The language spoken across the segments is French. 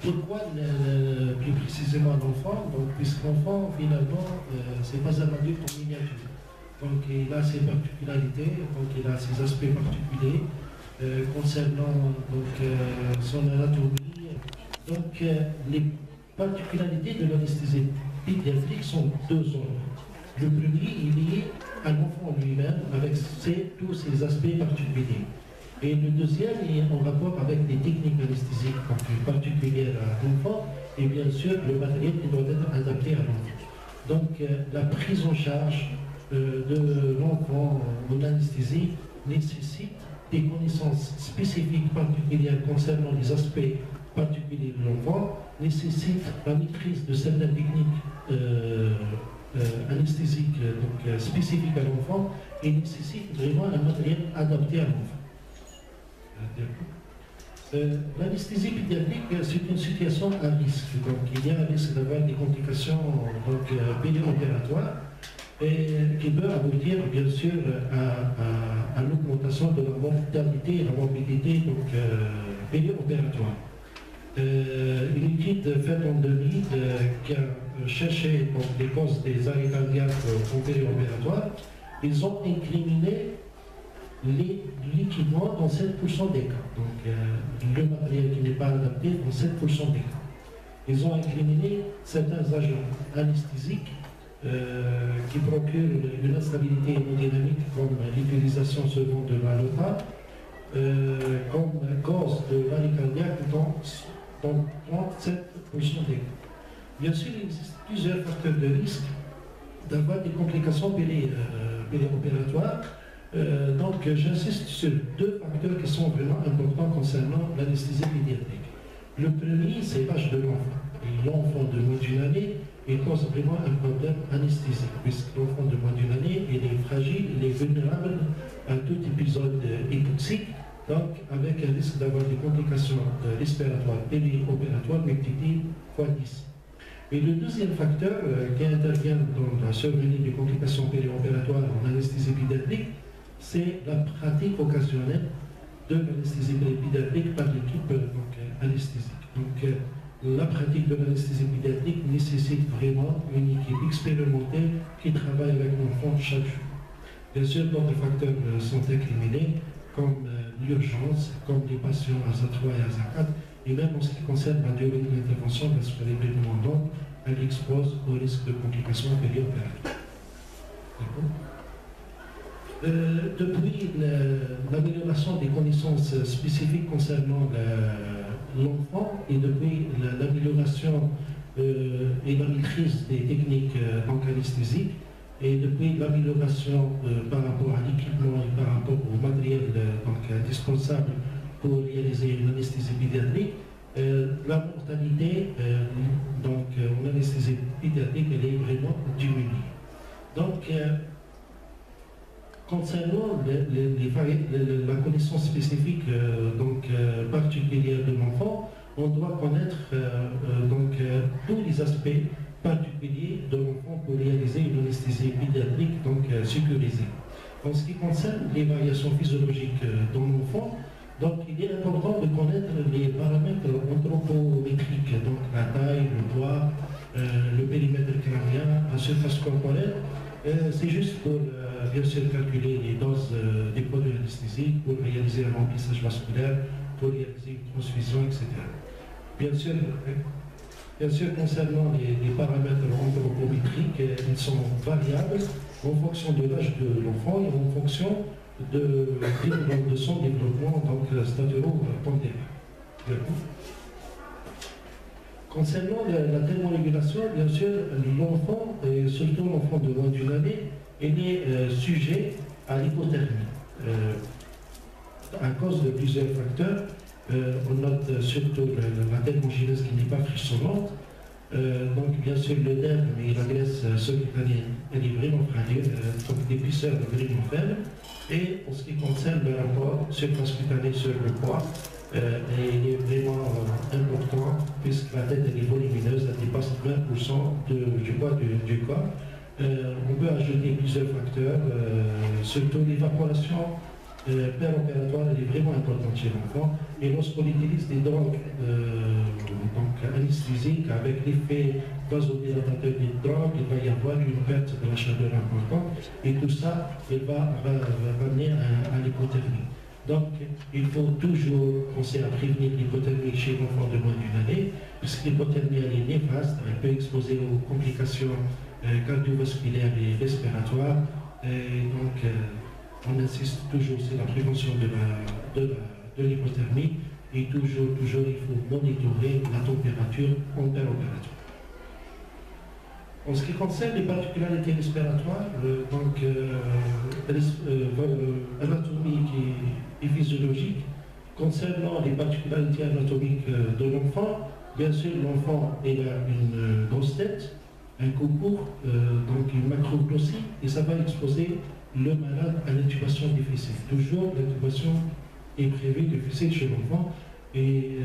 Pourquoi plus précisément l'enfant? Donc, puisque l'enfant, finalement, c'est pas un adulte en miniature. Donc, il a ses particularités, donc il a ses aspects particuliers concernant donc, son anatomie. Donc, les particularités de l'anesthésie pédiatrique sont deux ordres. Le premier, il est lié à l'enfant lui-même, avec tous ses aspects particuliers. Et le deuxième est en rapport avec les techniques anesthésiques particulières à l'enfant et bien sûr le matériel qui doit être adapté à l'enfant. Donc la prise en charge de l'enfant en anesthésie nécessite des connaissances spécifiques particulières concernant les aspects particuliers de l'enfant, nécessite la maîtrise de certaines techniques anesthésiques spécifiques à l'enfant et nécessite vraiment un matériel adapté à l'enfant. L'anesthésie pédiatrique, c'est une situation à risque. Donc, il y a un risque d'avoir des complications péri-opératoires et qui peut aboutir, bien sûr, à l'augmentation de la mortalité et la morbidité péri-opératoire. Une étude faite en 2000 qui a cherché les causes des arrêts cardiaques au péri-opératoire, ils ont incriminé l'équipement dans 7% des cas. Donc, le matériel qui n'est pas adapté dans 7% des cas. Ils ont incriminé certains agents anesthésiques qui procurent une instabilité hémodynamique comme l'utilisation souvent de l'allopathe, comme cause de l'arrêt cardiaque dans 37% des cas. Bien sûr, il existe plusieurs facteurs de risque d'avoir des complications péri-opératoires. Donc, j'insiste sur deux facteurs qui sont vraiment importants concernant l'anesthésie pédiatrique. Le premier, c'est l'âge de l'enfant. Et l'enfant de moins d'une année, il cause vraiment un problème anesthésique, puisque l'enfant de moins d'une année, il est fragile, il est vulnérable à tout épisode hypoxique, donc avec un risque d'avoir des complications respiratoires péri-opératoires multipliées x 10. Et le deuxième facteur qui intervient dans la survenue des complications péri-opératoires en anesthésie pédiatrique, c'est la pratique occasionnelle de l'anesthésie pédiatrique par l'équipe anesthésique. Donc, la pratique de l'anesthésie pédiatrique nécessite vraiment une équipe expérimentée qui travaille avec l'enfant chaque jour. Bien sûr, d'autres facteurs sont incriminés, comme l'urgence, comme les patients ASA 3 et ASA 4, et même en ce qui concerne la durée de l'intervention, parce que les demandants, elle expose au risque de complications péri-opératoires. Depuis l'amélioration des connaissances spécifiques concernant l'enfant et depuis l'amélioration et la maîtrise des techniques anesthésiques et depuis l'amélioration par rapport à l'équipement et par rapport au matériel indispensable pour réaliser une anesthésie pédiatrique, la mortalité en anesthésie pédiatrique elle est vraiment diminuée. Donc, concernant la connaissance spécifique particulière de l'enfant, on doit connaître tous les aspects particuliers de l'enfant pour réaliser une anesthésie pédiatrique sécurisée. En ce qui concerne les variations physiologiques de l'enfant, donc il est important de connaître les paramètres anthropométriques, donc la taille, le poids, le périmètre crânien, la surface corporelle. C'est juste pour bien sûr calculer les doses des produits anesthésiques, pour réaliser un remplissage vasculaire, pour réaliser une transfusion, etc. Bien sûr concernant les paramètres anthropométriques, ils sont variables en fonction de l'âge de l'enfant et en fonction de son développement staturo-pondéral. Concernant la thermorégulation, bien sûr, l'enfant, et surtout l'enfant de moins d'une année, il est sujet à l'hypothermie. À cause de plusieurs facteurs, on note surtout la thermogenèse qui n'est pas frissonnante. Donc, bien sûr, le derme et la graisse subcutanéenne, elle est vraiment fragile, donc l'épaisseur est vraiment faible. Et en ce qui concerne le rapport surface cutanée sur le poids, il est vraiment important puisque la tête elle est volumineuse, elle dépasse 20% du poids du corps. On peut ajouter plusieurs facteurs, surtout l'évaporation opératoire, elle est vraiment importante chez l'enfant. Et lorsqu'on utilise des drogues anesthésiques avec l'effet vasodilatateur des drogues, il va y avoir une perte de la chaleur importante et tout ça, il va amener à l'hypothermie. Donc, il faut toujours penser à prévenir l'hypothermie chez l'enfant de moins d'une année, puisque l'hypothermie elle est néfaste, elle peut exposer aux complications cardiovasculaires et respiratoires. Et donc, on insiste toujours sur la prévention de l'hypothermie et toujours, il faut monitorer la température interopératoire. En ce qui concerne les particularités respiratoires, anatomiques et physiologiques, concernant les particularités anatomiques de l'enfant, bien sûr, l'enfant a une grosse tête, un cou court, donc une macroglossie, et ça va exposer le malade à l'intubation difficile. Toujours, l'intubation est prévue difficile chez l'enfant, et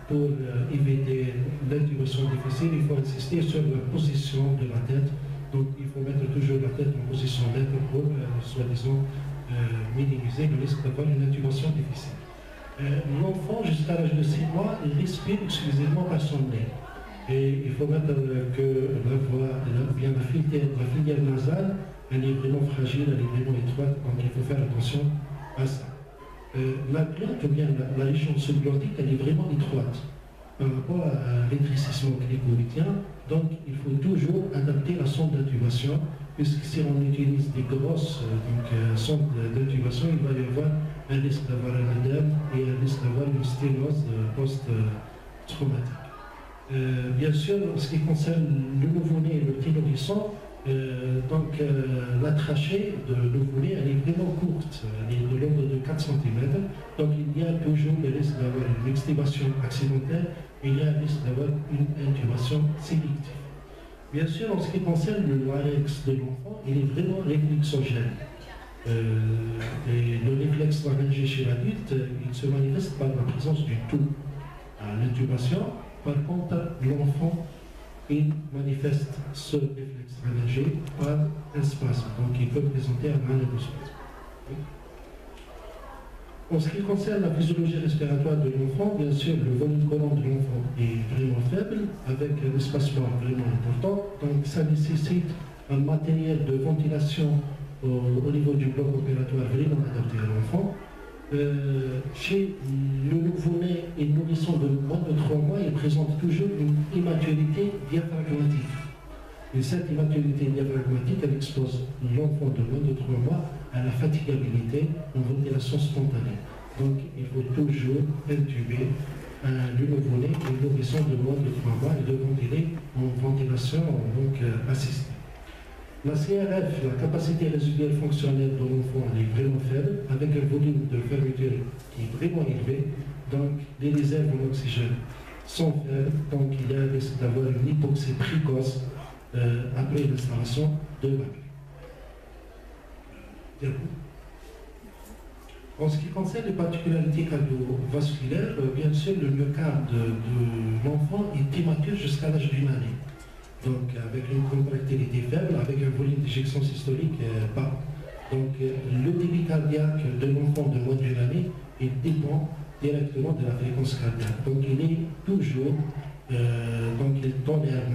pour éviter l'intubation difficile, il faut insister sur la position de la tête. Donc, il faut mettre toujours la tête en position neutre pour, soi-disant, minimiser le risque d'avoir une intubation difficile. L'enfant, jusqu'à l'âge de 6 mois, il respire exclusivement par son nez. Et il faut mettre que la voie, la filière nasale, elle est vraiment fragile, elle est vraiment étroite, donc il faut faire attention à ça. La glande, ou bien la région subglottique, elle est vraiment étroite par rapport à l'étrécissement clicoridien, donc il faut toujours adapter la sonde d'intubation, puisque si on utilise des grosses sondes d'intubation, il va y avoir un risque d'avoir un œdème et un risque d'avoir une sténose post-traumatique. Bien sûr, en ce qui concerne le nouveau-né et le petit nourrisson, la trachée de nouveau-né, elle est vraiment courte, elle est de l'ordre de 4 cm, donc il y a toujours le risque d'avoir une extubation accidentelle et il y a un risque d'avoir une intubation sélective. Bien sûr, en ce qui concerne le larynx de l'enfant, il est vraiment réflexogène. Et le réflexe laryngé chez l'adulte, il se manifeste par la présence du tout à l'intubation. Par contre, l'enfant, il manifeste ce réflexe laryngé par un spasme. Donc, il peut présenter un anévrospasme. En ce qui concerne la physiologie respiratoire de l'enfant, bien sûr, le volume collant de l'enfant est vraiment faible, avec un espacement vraiment important. Donc, ça nécessite un matériel de ventilation au niveau du bloc opératoire vraiment adapté à l'enfant. Chez le nouveau-né et le nourrisson de moins de 3 mois, il présente toujours une immaturité diaphragmatique. Et cette immaturité diaphragmatique, elle expose l'enfant de moins de 3 mois à la fatigabilité en ventilation spontanée. Donc, il faut toujours intuber le nouveau-né et le nourrisson de moins de 3 mois et le ventiler en ventilation assistée. La CRF, la capacité résiduelle fonctionnelle de l'enfant, elle est vraiment faible, avec un volume de fermeture qui est vraiment élevé. Donc, les réserves en oxygène sont faibles, donc il y a un risque d'avoir une hypoxie précoce après l'installation de la clé. En ce qui concerne les particularités cardiovasculaires, bien sûr, le myocarde de l'enfant est immature jusqu'à l'âge d'une année. Donc, avec une contractilité faible, avec un volume d'éjection systolique bas. Donc, le débit cardiaque de l'enfant de moins d'une année dépend directement de la fréquence cardiaque. Donc, il est toujours, il tolère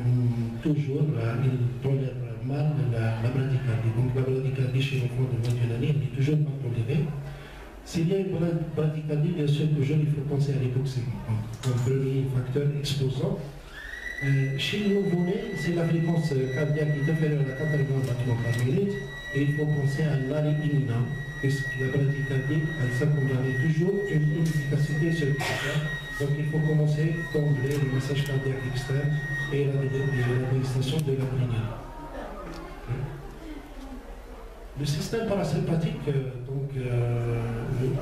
mal la bradycardie. Donc, la bradycardie chez l'enfant de moins d'une année, elle est toujours pas tolérée. S'il y a une bradycardie, bien sûr, toujours il faut penser à l'hypoxémie. Donc, un premier facteur exposant. Chez le nouveau-né, c'est la fréquence cardiaque qui est inférieure à 80 battements par minute et il faut penser à l'arrêt imminent, puisque la bradycardie, elle s'accompagne toujours d'une inefficacité circulaire. Donc il faut commencer d'emblée le massage cardiaque externe et l'administration de l'adrénaline. Le système parasympathique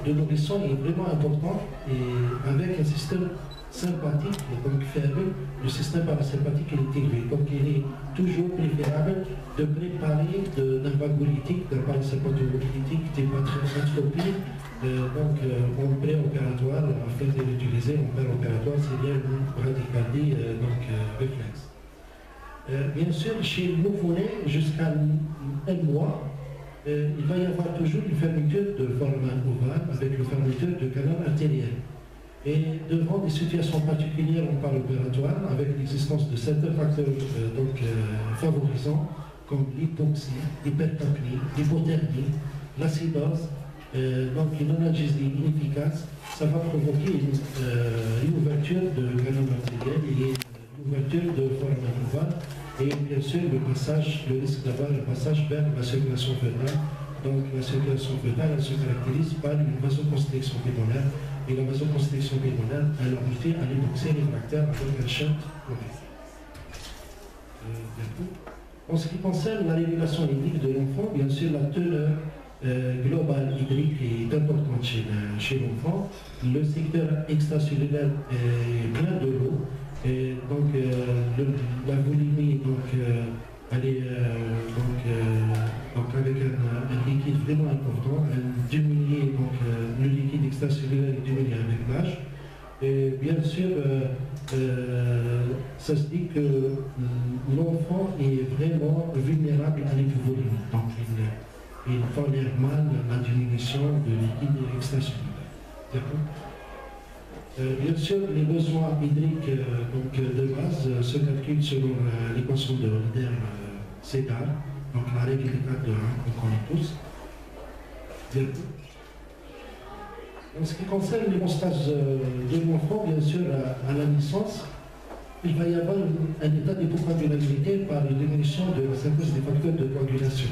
de nourrisson est vraiment important et avec un système sympathique, donc faible, le système parasympathique est élevé. Donc il est toujours préférable de préparer d'un vagolytique, d'un parasympatholytique, des entropie, en préopératoire, afin de l'utiliser en préopératoire s'il y a une bradycardie réflexe. Bien sûr, chez le nouveau-né, jusqu'à 1 mois, il va y avoir toujours une fermeture de foramen ovale avec une fermeture de canal artériel. Et devant des situations particulières en parle opératoire, avec l'existence de certains facteurs favorisants, comme l'hypoxie, l'hypercapnie, l'hypothermie, l'acidose, donc une analgésie inefficace, ça va provoquer une ouverture de canal artériel et une ouverture de foramen ovale, et bien sûr le risque d'avoir le passage vers la circulation fœtale. Donc la circulation fœtale, elle se caractérise par une vasoconstriction pulmonaire, et la vasoconstriction pulmonaire, elle aboutit à l'hypoxie réfractaire avec un shunt chronique. En ce qui concerne la régulation hydrique de l'enfant, bien sûr la teneur globale hydrique est importante chez l'enfant. Le secteur extracellulaire est plein de l'eau, et donc la volumétrie elle est avec un liquide vraiment important, le liquide extracellulaire est diminué avec l'âge. Et bien sûr, ça se dit que l'enfant est vraiment vulnérable à l'hypovolémie. Donc il tolère mal la diminution de liquide extracellulaire. Bien sûr, les besoins hydriques de base se calculent selon l'équation de Holder-Ségal, donc la règle des 4 de 1 qu'on connaît tous. En ce qui concerne l'hémostase de l'enfant, bien sûr, à la naissance, il va y avoir un état d'hypocoagulabilité par une diminution de la synthèse des facteurs de coagulation.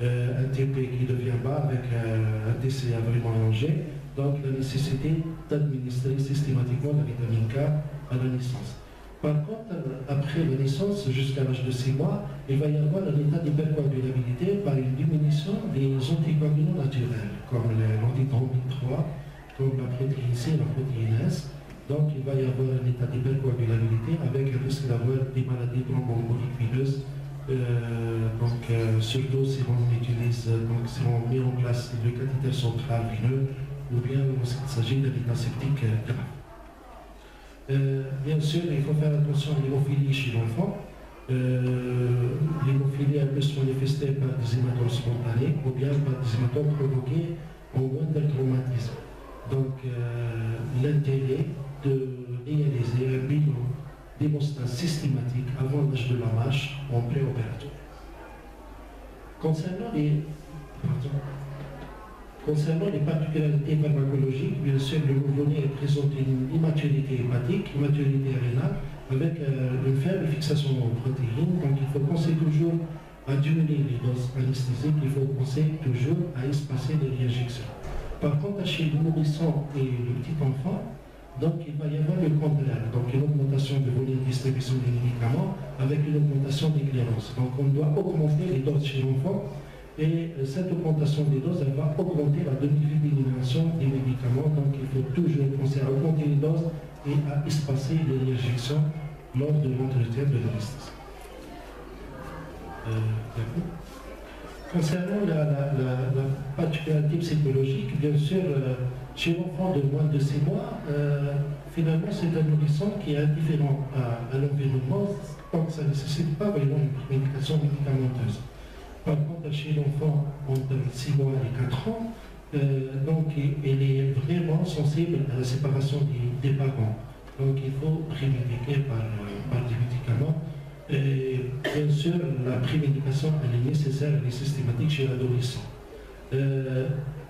Un TP qui devient bas avec un TCA vraiment allongé, donc la nécessité d'administrer systématiquement la vitamine K à la naissance. Par contre, après la naissance, jusqu'à l'âge de 6 mois, il va y avoir un état d'hypercoagulabilité par une diminution des anticoagulants naturels, comme l'antithrombine 3, comme la protéine C et la protéine S. Donc il va y avoir un état d'hypercoagulabilité avec un risque d'avoir des maladies thromboemboliques veineuses. Surtout si on utilise, si on met en place le cathéter central veineux, ou bien lorsqu'il s'agit d'un état septique grave. Bien sûr, il faut faire attention à l'hémophilie chez l'enfant. L'hémophilie, elle peut se manifester par des hématomes spontanés ou bien par des hématomes provoqués en moindre traumatisme. Donc, l'intérêt de réaliser un bilan d'hémostase systématique avant l'âge de la marche en préopératoire. Concernant les particularités pharmacologiques, bien sûr, le nouveau-né présente une immaturité hépatique, une immaturité rénale, avec une faible fixation en protéines. Donc, il faut penser toujours à diminuer les doses anesthésiques, il faut penser toujours à espacer les réinjections. Par contre, chez le nourrisson et le petit enfant, donc il va y avoir le contraire, donc une augmentation de volume de distribution des médicaments avec une augmentation des clérances. Donc on doit augmenter les doses chez l'enfant, et cette augmentation des doses, elle va augmenter la demi-vie d'élimination des médicaments. Donc il faut toujours penser à augmenter les doses et à espacer les réinjections lors de l'entretien de l'anesthésie. Concernant la particularité psychologique, bien sûr, chez l'enfant de moins de 6 mois, finalement c'est un nourrisson qui est indifférent à l'environnement, donc ça ne nécessite pas vraiment une médication médicamenteuse. Par contre, chez l'enfant entre 6 mois et 4 ans, donc il est vraiment sensible à la séparation des parents. Donc il faut prémédiquer par des médicaments. Et bien sûr, la prémédication elle est nécessaire, elle est systématique chez l'adolescent.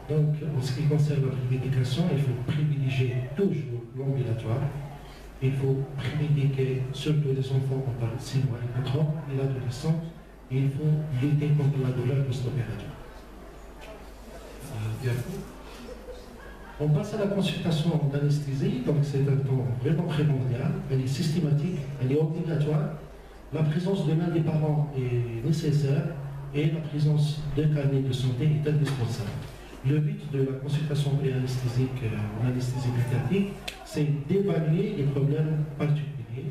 Donc, en ce qui concerne la prémédication, il faut privilégier toujours l'ambulatoire. Il faut prémédiquer surtout les enfants entre 6 mois et 4 ans, et l'adolescent. Il faut lutter contre la douleur post-opératoire. On passe à la consultation d'anesthésie, donc c'est un temps vraiment primordial. Elle est systématique, elle est obligatoire. La présence de l'un des parents est nécessaire et la présence de carnet de santé est indispensable. Le but de la consultation préanesthésique en anesthésie pédiatrique, c'est d'évaluer les problèmes particuliers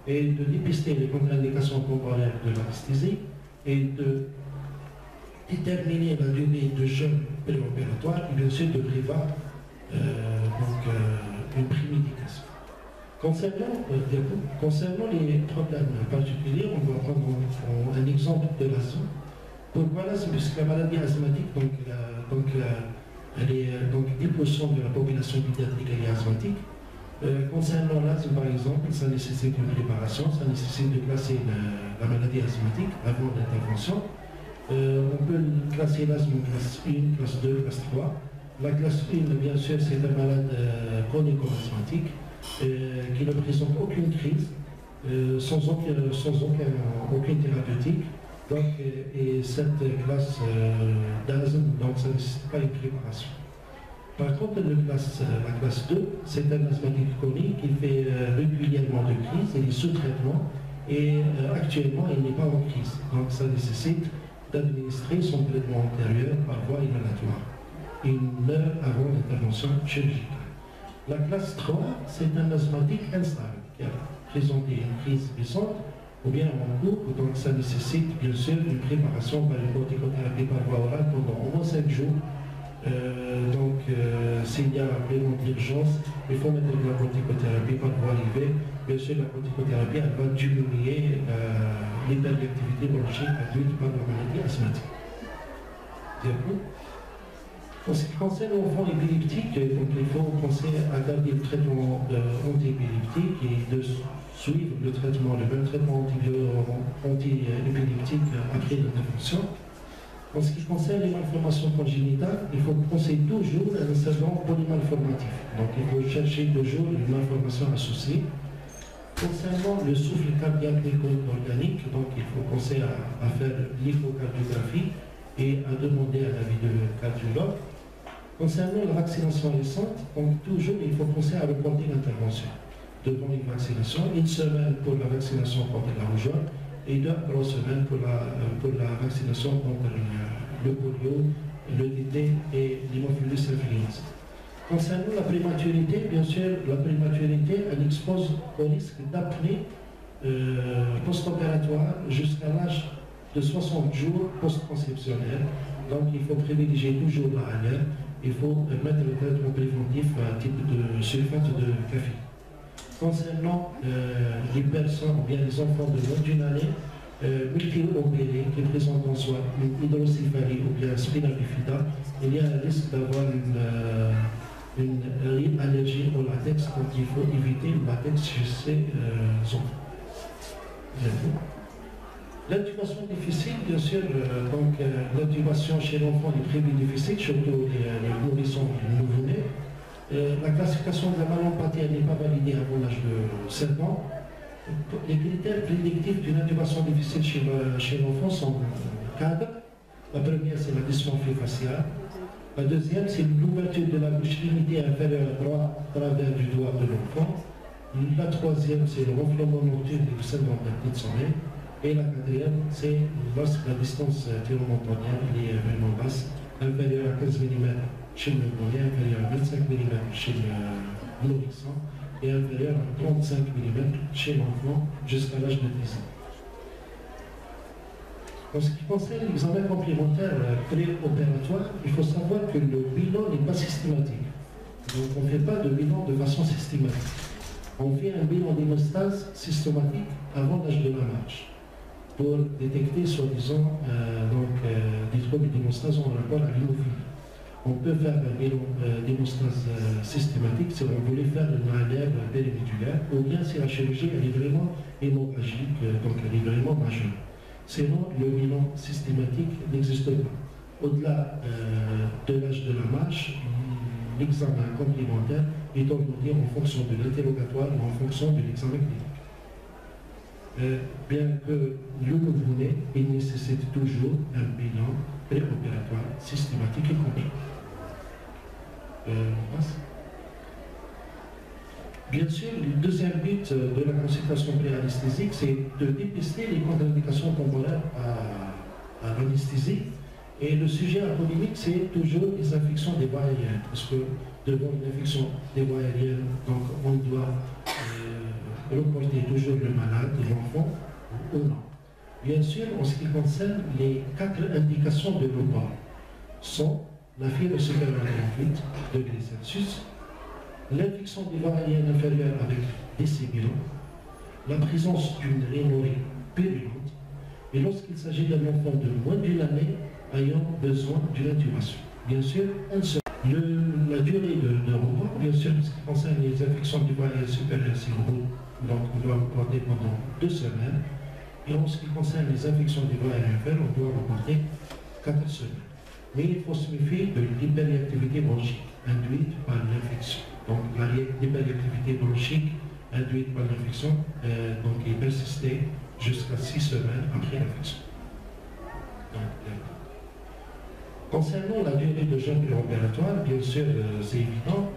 et de dépister les contre-indications temporaires de l'anesthésie et de déterminer la durée de jeûne préopératoire et bien sûr de prévoir une prémédication. Concernant les problèmes particuliers, on va prendre un exemple de l'asthme. Pourquoi là? C'est puisque la maladie asthmatique, elle est, donc 10% de la population pédiatrique est asthmatique. Concernant l'asthme, par exemple, ça nécessite une préparation, ça nécessite de classer la maladie asthmatique avant l'intervention. On peut classer l'asthme en classe 1, classe 2, classe 3. La classe 1, bien sûr, c'est un malade chronico-asthmatique qui ne présente aucune crise, sans aucune thérapeutique. Donc, et cette classe d'asthme, donc ça ne nécessite pas une préparation. Par contre, la classe 2, c'est un asthmatique chronique qui fait régulièrement de crise, il est sous traitement et actuellement il n'est pas en crise. Donc ça nécessite d'administrer son traitement antérieur par voie inhalatoire, 1 heure avant l'intervention chirurgicale. La classe 3, c'est un asthmatique instable qui a présenté une crise récente ou bien en cours, donc ça nécessite bien sûr une préparation par une corticothérapie par voie orale pendant au moins 5 jours. S'il y a vraiment d'urgence, il faut mettre de la corticothérapie par voie IV. Bien sûr, la corticothérapie elle va diminuer l'hyperactivité bronchique induite par la maladie asthmatique. En ce qui concerne l'enfant épileptique, donc il faut penser à garder le traitement anti-épileptique et de suivre le même traitement anti-épileptique après l'intervention. En ce qui concerne les malformations congénitales, il faut penser toujours à un syndrome polymalformatif. Donc il faut chercher toujours une malformation associée. Concernant le souffle cardiaque organique, donc il faut penser à faire l'échocardiographie et à demander un avis de cardiologue. Concernant la vaccination récente, donc toujours il faut penser à reporter l'intervention devant une vaccination, 1 semaine pour la vaccination contre la rougeole et 2 à 3 semaines pour la vaccination contre le polio, le DT et l'hémophilus influenza. Concernant la prématurité, bien sûr, la prématurité, elle expose au risque d'apnée post-opératoire jusqu'à l'âge de 60 jours post-conceptionnel. Donc il faut privilégier toujours la ALR, il faut mettre le traitement préventif à type de sulfate de café. Concernant les personnes ou bien les enfants de moins d'une année, multi-opérés qui présentent en soi une hydrocéphalie ou bien spina bifida, il y a un risque d'avoir une allergie au latex, donc il faut éviter le latex chez ces enfants. L'intubation difficile, bien sûr, l'intubation chez l'enfant est prévue difficile, surtout les nourrissons et les nouveau-nés. La classification de la malopathie n'est pas validée avant l'âge de 7 ans. Les critères prédictifs d'une intubation difficile chez l'enfant sont 4. La première, c'est la dysmorphie faciale. La deuxième, c'est l'ouverture de la bouche limitée inférieure à droite à travers du doigt de l'enfant. La troisième, c'est le gonflement nocturne du syndrome d'apnée de sommeil. Et la quatrième, c'est lorsque la distance théromontonienne est vraiment basse, inférieure à 15 mm chez le nouveau-né, inférieure à 25 mm chez le nourrisson et inférieure à 35 mm chez l'enfant jusqu'à l'âge de 10 ans. En ce qui concerne l'examen complémentaire préopératoire, il faut savoir que le bilan n'est pas systématique. Donc on ne fait pas de bilan de façon systématique. On fait un bilan d'hémostase systématique avant l'âge de la marche pour détecter soi-disant des troubles d'hémostase en rapport à l'hémophilie. On peut faire un bilan d'hémostase systématique si on voulait faire une ALR périmédulaire ou bien si la chirurgie elle est vraiment hémorragique, donc elle est vraiment majeure. Sinon, le bilan systématique n'existe pas. Au-delà de l'âge de la marche, l'examen complémentaire est orienté en fonction de l'interrogatoire ou en fonction de l'examen clinique. Bien que le nouveau-né, il nécessite toujours un bilan préopératoire systématique et complet. Bien sûr, le deuxième but de la consultation pré-anesthésique, c'est de dépister les contre-indications temporaires à l'anesthésie. Et le sujet à polémique, c'est toujours les infections des voies aériennes. Parce que devant une infection des voies aériennes, donc on doit reporter toujours le malade, l'enfant, ou non. Bien sûr, en ce qui concerne les 4 indications de report, sont la fièvre supérieure à 38 degrés Celsius, l'infection des voies aériennes inférieures avec des sibilants, la présence d'une rhinorrhée purulente, Et lorsqu'il s'agit d'un enfant de moins d'une année ayant besoin d'une intubation, bien sûr, un seul. La durée de repos, bien sûr, en ce qui concerne les infections du voie aérienne supérieure cérébrale, donc on doit reporter pendant 2 semaines. Et en ce qui concerne les infections du voie aérienne inférieure, on doit reporter 4 semaines. Mais il faut se méfier de l'hyperactivité bronchique induite par l'infection. Donc l'hyperactivité bronchique induite par l'infection est persistée jusqu'à 6 semaines après l'infection. Concernant la durée de jeûne préopératoire, bien sûr, c'est évident,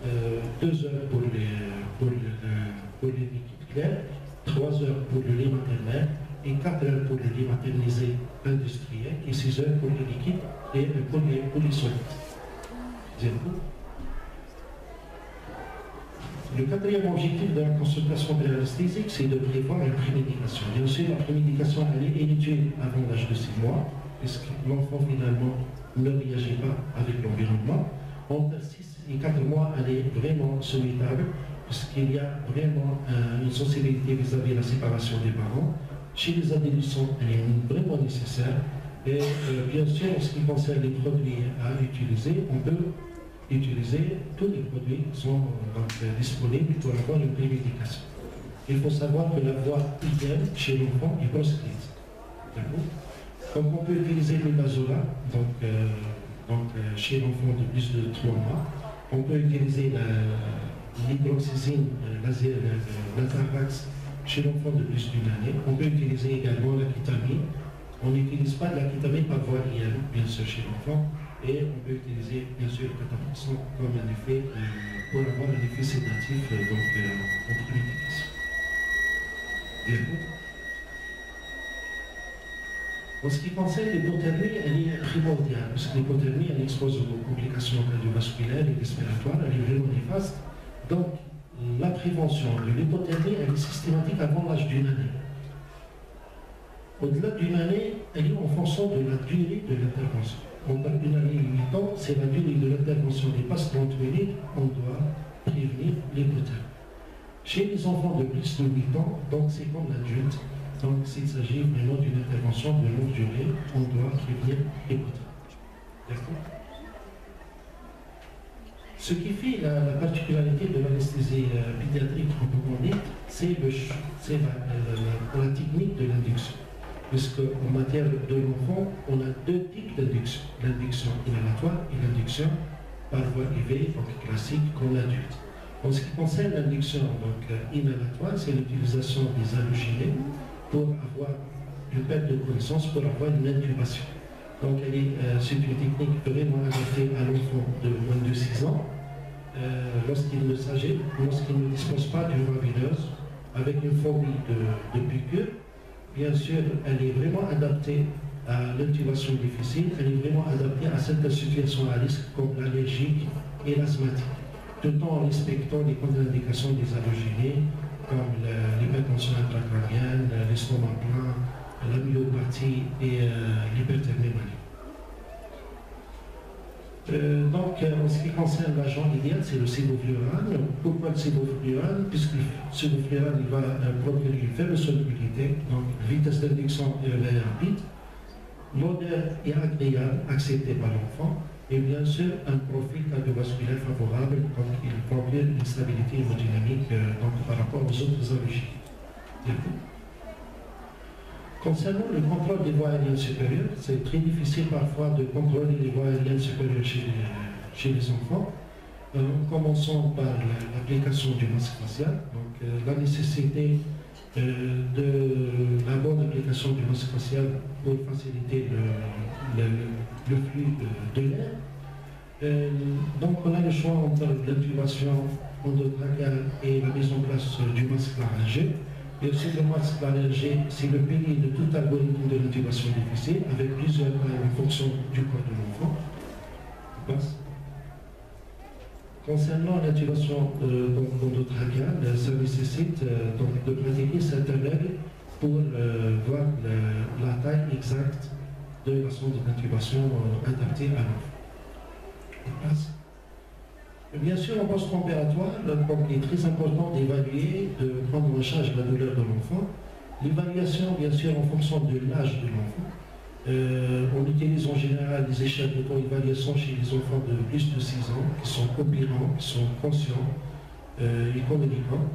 2 heures pour les liquides clairs, 3 heures pour le lait maternel et 4 heures pour le lait maternisé industriel et 6 heures pour les liquides et pour les solides. Le 4e objectif de la consultation préanesthésique, c'est de prévoir une prémédication. Bien sûr, la prémédication, elle est inutile avant l'âge de 6 mois, puisque l'enfant finalement ne réagit pas avec l'environnement. Entre 6 et 4 mois, elle est vraiment souhaitable, puisqu'il y a vraiment une sensibilité vis-à-vis de la séparation des parents. Chez les adolescents, elle est vraiment nécessaire. Et bien sûr, en ce qui concerne les produits à utiliser, on peut utiliser tous les produits qui sont disponibles pour avoir une prémédication. Il faut savoir que la voie hygiène chez l'enfant est proscrite. Donc on peut utiliser le Bazola, chez l'enfant de plus de 3 mois. On peut utiliser l'hydroxyzine, l'Atarvax chez l'enfant de plus d'une année. On peut utiliser également la kétamine. On n'utilise pas de la kétamine par voie hygiène, bien sûr, chez l'enfant. Et on peut utiliser, bien sûr, le catapixon comme un effet, pour avoir un effet sédatif en prémédication. En ce qui concerne l'hypothermie, elle est primordiale, parce que l'hypothermie, elle expose aux complications cardiovasculaires et respiratoires, elle est vraiment néfaste. Donc, la prévention de l'hypothermie, elle est systématique avant l'âge d'une année. Au-delà d'une année, elle est en fonction de la durée de l'intervention. Entre une année et 8 ans, c'est la durée de l'intervention des passes 30 minutes, on doit prévenir l'hypothermie. Chez les enfants de plus de 8 ans, donc c'est comme l'adulte, donc s'il s'agit vraiment d'une intervention de longue durée, on doit prévenir l'hypothermie. D'accord ? Ce qui fait la particularité de l'anesthésie pédiatrique proprement dite, c'est la technique de l'induction. Puisqu'en matière de l'enfant, on a 2 types d'induction. L'induction inhalatoire et l'induction par voie IV, donc classique, comme l'adulte. En ce qui concerne l'induction inhalatoire, c'est l'utilisation des halogénés pour avoir une perte de connaissance, pour avoir une intubation. Donc c'est une technique vraiment adaptée à l'enfant de moins de 6 ans, lorsqu'il ne dispose pas d'une voie veineuse, avec une phobie de piqûre. Bien sûr, elle est vraiment adaptée à l'intubation difficile, elle est vraiment adaptée à certaines situations à risque comme l'allergique et l'asthmatique, tout en respectant les contre-indications des halogénés comme l'hypertension intracrânienne, l'estomac plein, la myopathie et l'hyperthermie maligne. En ce qui concerne l'agent idéal, c'est le sévoflurane. Pourquoi le sévoflurane? Puisque le sévoflurane va produire une faible solubilité, donc vitesse d'induction rapide, l'odeur est agréable, acceptée par l'enfant, et bien sûr un profil cardiovasculaire favorable, donc il procure une stabilité hémodynamique par rapport aux autres origines. Concernant le contrôle des voies aériennes supérieures, c'est très difficile parfois de contrôler les voies aériennes supérieures chez les enfants. Commençons par l'application du masque facial, donc la nécessité de la bonne application du masque facial pour faciliter le flux de l'air. Donc on a le choix entre l'intubation endotrachéale et la mise en place du masque laryngé. Bien sûr, le masque laryngé, c'est le pilier de tout algorithme de l'intubation difficile, avec plusieurs en fonction du corps de l'enfant. Concernant l'intubation endotrachéale, ça nécessite de pratiquer certaines règles pour voir la taille exacte de la sonde d'intubation adaptée à l'enfant. Bien sûr, en post-opératoire, il est très important d'évaluer, de prendre en charge la douleur de l'enfant. L'évaluation, bien sûr, en fonction de l'âge de l'enfant. On utilise en général des échelles d'auto-évaluation chez les enfants de plus de 6 ans, qui sont opérants, qui sont conscients et communicants.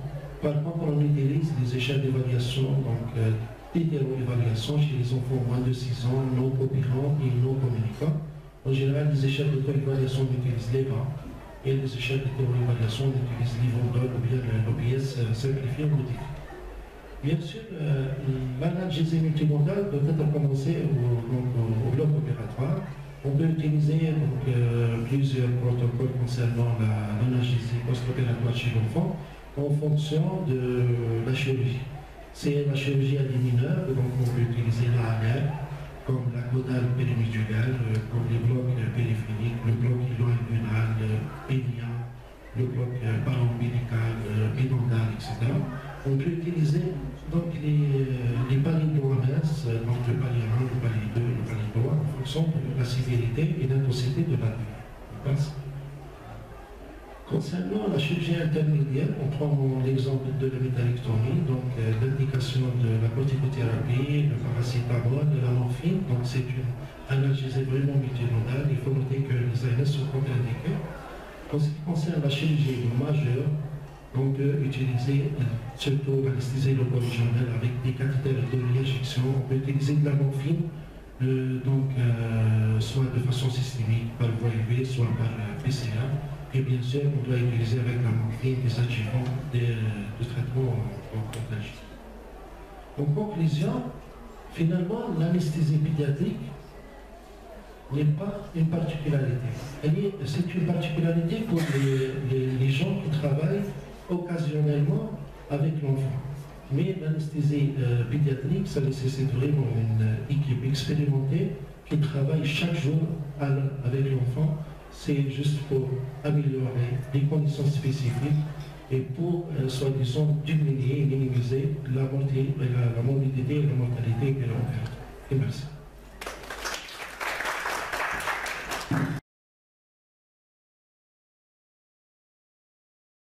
Par contre, on utilise des échelles d'évaluation, donc d'hétéro-évaluation chez les enfants moins de 6 ans, non opérants et non communicants. En général, les échelles d'auto-évaluation utilisent les bras et les échelles d'auto-évaluation utilisent l'Ivondol ou bien l'OPS simplifié ou modifié. Bien sûr, l'analgésie multimodale doit être commencée au bloc opératoire. On peut utiliser plusieurs protocoles concernant l'analgésie post-opératoire chez l'enfant en fonction de la chirurgie. C'est la chirurgie à des mineurs, donc on peut utiliser la ANR, comme la caudale périmédulale, comme les blocs périphériques, le bloc ilo-inguinal, pénien, le bloc paraombilical, pédondal, etc. On peut utiliser donc les paliers d'OMS, donc le palier 1, le palier 2, le palier 3, en fonction de la sévérité et l'intensité de la douleur. Concernant la chirurgie intermédiaire, on prend l'exemple de la métallectomie, donc l'indication de la corticothérapie, le paracétamol, de la morphine, donc c'est une analgésie vraiment multimodale. Il faut noter que les ANS sont contre-indiqués. En ce qui concerne la chirurgie majeure, on peut utiliser surtout l'anesthésie locale avec des cathéters de réinjection. On peut utiliser de la morphine, soit de façon systémique par voie IV, soit par PCA. Et bien sûr, on doit utiliser avec la morphine des adjuvants de traitement en contagion. En conclusion, finalement, l'anesthésie pédiatrique n'est pas une particularité. C'est une particularité pour les gens qui travaillent occasionnellement avec l'enfant. Mais l'anesthésie pédiatrique, ça nécessite vraiment une équipe expérimentée qui travaille chaque jour avec l'enfant. C'est juste pour améliorer les conditions spécifiques et pour, soi-disant, diminuer et minimiser la morbidité et la mortalité que l'on perd. Et merci.